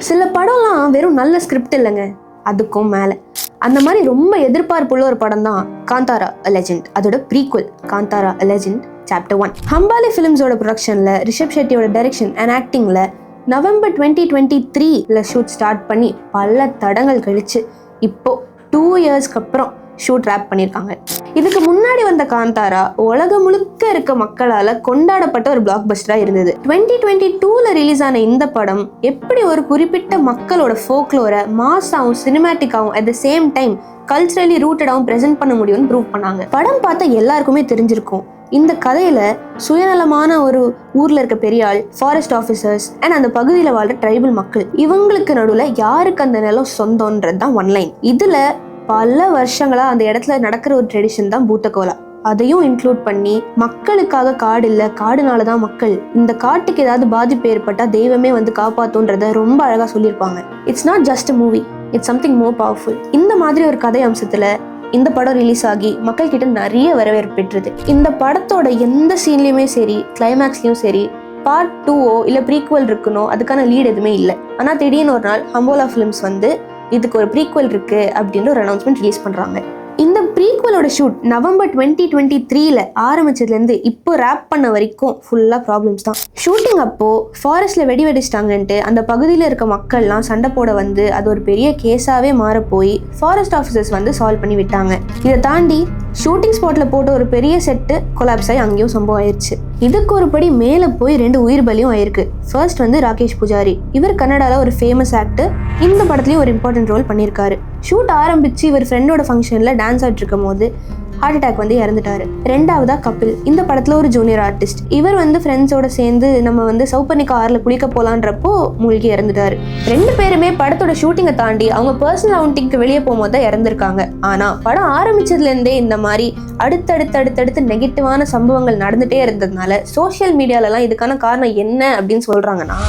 சில படம்லாம் வெறும் நல்ல ஸ்கிரிப்ட் இல்லைங்க, அதுக்கும் மேலே. அந்த மாதிரி ரொம்ப எதிர்பார்ப்புள்ள ஒரு படம் தான் காந்தாரா அ லெஜெண்ட். அதோட prequel Kantara a legend chapter 1. Hombale ஃபிலிம்ஸோட ப்ரொடக்ஷனில் ரிஷப் ஷெட்டியோட டைரக்ஷன் அண்ட் ஆக்டிங்கில் நவம்பர் 2023 ஷூட் ஸ்டார்ட் பண்ணி பல தடங்கள் கழிச்சு இப்போ 2 இயர்ஸ்க்கு அப்புறம் ஷூட் ரேப் பண்ணியிருக்காங்க. இதுக்கு முன்னாடி வந்த காந்தாரா உலகம் முழுக்க இருக்க மக்களால் கொண்டாடப்பட்ட ஒரு பிளாக் பஸ்டராக இருந்தது. 2022 ரிலீஸ் ஆன இந்த படம் எப்படி ஒரு குறிப்பிட்ட மக்களோட ஃபோக்லோரை மாஸாகவும் சினிமேட்டிக்காகவும் at the same time culturally ரூட்டடாகவும் ப்ரெசென்ட் பண்ண முடியும்னு ப்ரூவ் பண்ணாங்க. படம் பார்த்தா எல்லாருக்குமே தெரிஞ்சிருக்கும், இந்த கதையில சுயநலமான ஒரு ஊர்ல இருக்க பெரியாள், ஃபாரஸ்ட் ஆஃபீஸர்ஸ் அண்ட் அந்த பகுதியில் வாழ்ற ட்ரைபல் மக்கள், இவங்களுக்கு நடுவில் யாருக்கு அந்த நிலம் சொந்தம்ன்றது தான் ஒன்லைன். இதுல பல வருஷங்களா அந்த இடத்துல நடக்கிற ஒரு ட்ரெடிஷன் தான் பூத்தகோலா. அதையும் இன்க்ளூட் பண்ணி மக்களுக்காக காடு இல்லை, காடுனாலதான் மக்கள், இந்த காட்டுக்கு ஏதாவது பாதிப்பு ஏற்பட்டா தெய்வமே வந்து காப்பாத்துன்றத ரொம்ப அழகா சொல்லியிருப்பாங்க. It's not just a movie, it's something more powerful. இந்த மாதிரி ஒரு கதை அம்சத்துல இந்த படம் ரிலீஸ் ஆகி மக்கள் கிட்ட நிறைய வரவேற்பு பெற்றது. இந்த படத்தோட எந்த சீன்லயுமே சரி, கிளைமேக்ஸ்லயும் சரி, பார்ட் 2ஓ இல்லை ப்ரீக்வல் இருக்கணும் அதுக்கான லீட் எதுவுமே இல்லை. ஆனால் திடீர்னு ஒரு நாள் ஹம்போலா ஃபிலிம்ஸ் வந்து இதுக்கு ஒரு ப்ரீக்வல் இருக்கு அப்படின்ற ஒரு அனௌன்ஸ்மெண்ட் ரிலீஸ் பண்றாங்க. இந்த ப்ரீக்வலோட ஷூட் நவம்பர் 2023 ஆரம்பிச்சதுலேருந்து இப்போ ரேப் பண்ண வரைக்கும் ஃபுல்லாக ப்ராப்ளம்ஸ் தான். ஷூட்டிங் அப்போ ஃபாரஸ்ட்ல வெடி வெடிச்சிட்டாங்கன்ட்டு அந்த பகுதியில் இருக்க மக்கள்லாம் சண்டை போட வந்து அது ஒரு பெரிய கேஸாகவே மாற போய் ஃபாரஸ்ட் ஆஃபீஸர்ஸ் வந்து சால்வ் பண்ணி விட்டாங்க. இதை தாண்டி ஷூட்டிங் ஸ்பாட்ல போட்ட ஒரு பெரிய செட்டு கொலாப்ஸ் ஆகி அங்கேயும் சம்பவம் ஆயிடுச்சு. இதுக்கு ஒரு படி மேலே போய் 2 உயிர் பலியும் ஆயிருக்கு. ஃபர்ஸ்ட் வந்து ராகேஷ் புஜாரி, இவர் கன்னடாவில் ஒரு ஃபேமஸ் ஆக்டர், இந்த படத்துலையும் ஒரு இம்பார்ட்டன்ட் ரோல் பண்ணியிருக்காரு. ஷூட் ஆரம்பிச்சு இவர் ஃப்ரெண்டோட ஃபங்க்ஷனில் டான்ஸ் ஆடிட்டு இருக்கும் போது ஹார்ட் அட்டாக் வந்து இறந்துட்டாரு. ரெண்டாவதா கபில், இந்த படத்துல ஒரு ஜூனியர் ஆர்டிஸ்ட், இவர் வந்து ஃப்ரெண்ட்ஸோட சேர்ந்து நம்ம வந்து சௌப்பர்ணிகா ஆறுல குளிக்க போலான்றப்போ மூழ்கி இறந்துட்டாரு. 2 பேருமே படத்தோட ஷூட்டிங்கை தாண்டி அவங்க பர்சனல் அவுட்டிங்க்கு வெளியே போகும்போது தான் இறந்துருக்காங்க. ஆனா படம் ஆரம்பிச்சதுல இருந்தே இந்த மாதிரி அடுத்தடுத்து நெகட்டிவான சம்பவங்கள் நடந்துட்டே இருந்ததுனால சோசியல் மீடியாலலாம் இதுக்கான காரணம் என்ன அப்படின்னு சொல்றாங்கன்னா,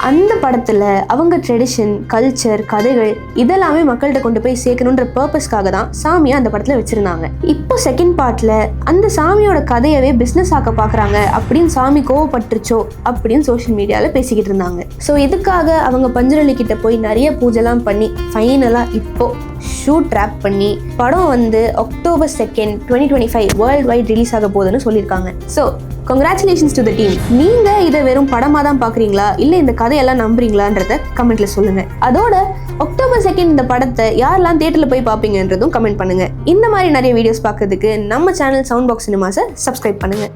அந்த படத்துல அவங்க ட்ரெடிஷன், கல்ச்சர், கதைகள் இதெல்லாமே மக்கள்கிட்ட கொண்டு போய் சேர்க்கணுன்ற பர்பஸ்க்காக தான் சாமியை அந்த படத்துல வச்சிருந்தாங்க. இப்போ செகண்ட் பார்ட்ல அந்த சாமியோட கதையவே பிசினஸ் ஆக்க பாக்குறாங்க அப்படின்னு சாமி கோவப்பட்டுருச்சோ அப்படின்னு சோஷியல் மீடியால பேசிக்கிட்டு இருந்தாங்க. ஸோ இதுக்காக அவங்க பஞ்சரலி கிட்ட போய் நிறைய பூஜைலாம் பண்ணி ஃபைனலா இப்போ ஷூட் ரேப் பண்ணி படம் வந்து October 2nd 2025 world wide release ஆக போகுதுன்னு சொல்லியிருக்காங்க. So congratulations to the team. நீங்க இதை வெறும் படமா தான் பாக்குறீங்களா இல்ல இந்த கதையெல்லாம் நம்புறீங்களான்றத கமெண்ட்ல சொல்லுங்க. அதோட October 2nd இந்த படத்தை யாரெல்லாம் தியேட்டர்ல போய் பாப்பீங்கன்றதும் கமெண்ட் பண்ணுங்க. இந்த மாதிரி நிறைய வீடியோஸ் பார்க்கறதுக்கு நம்ம சேனல் சவுண்ட் பாக்ஸ் சினிமாஸை சப்ஸ்கிரைப் பண்ணுங்க.